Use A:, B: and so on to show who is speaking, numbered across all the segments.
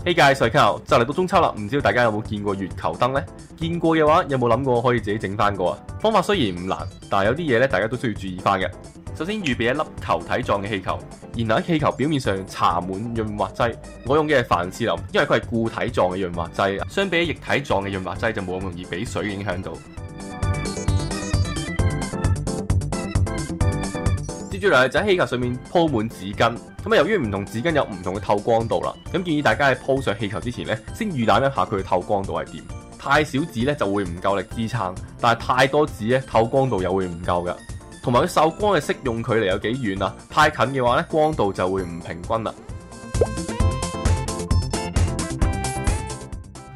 A: Hey guys，我係 Carl，就嚟到中秋啦，唔知道大家有冇見過月球燈呢？見過嘅話，有冇諗過可以自己整翻個啊？方法雖然唔難，但係有啲嘢咧，大家都需要注意翻嘅。首先預備一粒球體狀嘅氣球，然後喺氣球表面上搽滿潤滑劑。我用嘅係凡士林，因為佢係固體狀嘅潤滑劑，相比液體狀嘅潤滑劑就冇咁容易俾水影響到。接住嚟就喺氣球上面鋪滿紙巾，咁由於唔同紙巾有唔同嘅透光度啦，咁建議大家喺鋪上氣球之前咧，先預覽一下佢嘅透光度係點。太少紙咧就會唔夠力支撐，但係太多紙咧透光度又會唔夠㗎。同埋佢受光嘅適用距離有幾遠啊？太近嘅話咧，光度就會唔平均啦。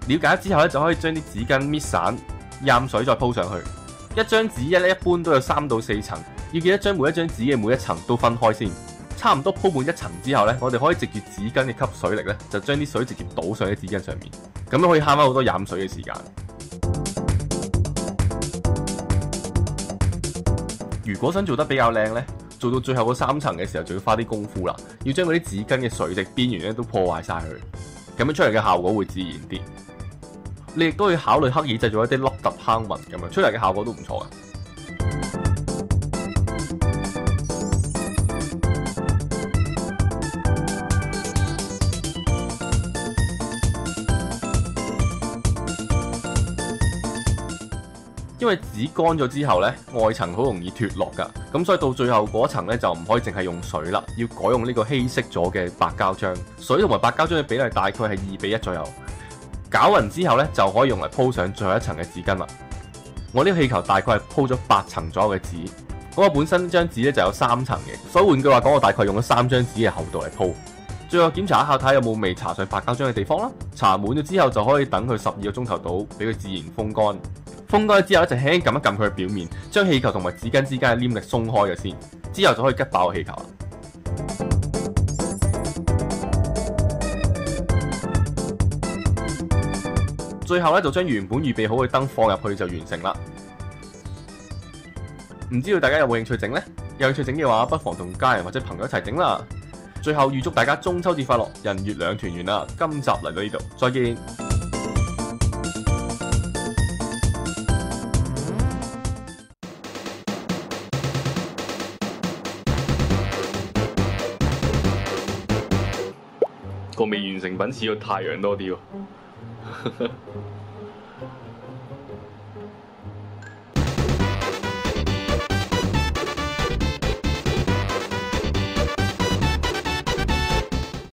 A: 了解之後咧，就可以將啲紙巾搣散，蘸水再鋪上去。一張紙咧一般都有3到4層。要記得將每一張紙嘅每一層都分開先，差唔多鋪滿一層之後呢，我哋可以藉住紙巾嘅吸水力呢，就將啲水直接倒上喺紙巾上面，咁樣可以慳翻好多飲水嘅時間。如果想做得比較靚呢，做到最後嗰3層嘅時候，就要花啲功夫啦，要將嗰啲紙巾嘅水滴邊緣咧都破壞晒佢，咁樣出嚟嘅效果會自然啲。你亦都可以考慮刻意製造一啲凹凸坑紋，咁樣出嚟嘅效果都唔錯嘅。因為紙乾咗之後呢，外層好容易脫落㗎，咁所以到最後嗰層呢，就唔可以淨係用水啦，要改用呢個稀釋咗嘅白膠漿。水同埋白膠漿嘅比例大概係2:1左右。攪勻之後呢，就可以用嚟鋪上最後一層嘅紙巾啦。我呢個氣球大概係鋪咗8層左右嘅紙，咁我本身張紙呢就有3層嘅，所以換句話講，我大概用咗3張紙嘅厚度嚟鋪。最後檢查一下睇下有冇未搽上白膠漿嘅地方啦。搽滿咗之後就可以等佢12個鐘頭到，俾佢自然風乾。風乾之後就輕輕撳一撳佢嘅表面，將氣球同埋紙巾之間嘅黏力鬆開咗先，之後就可以吉爆個氣球啦。最後咧就將原本預備好嘅燈放入去就完成啦。唔知道大家有冇興趣整呢？有興趣整嘅話，不妨同家人或者朋友一齊整啦。最後預祝大家中秋節快樂，人月兩團圓啦！今集嚟到呢度，再見。個未完成品似個太陽多啲喎。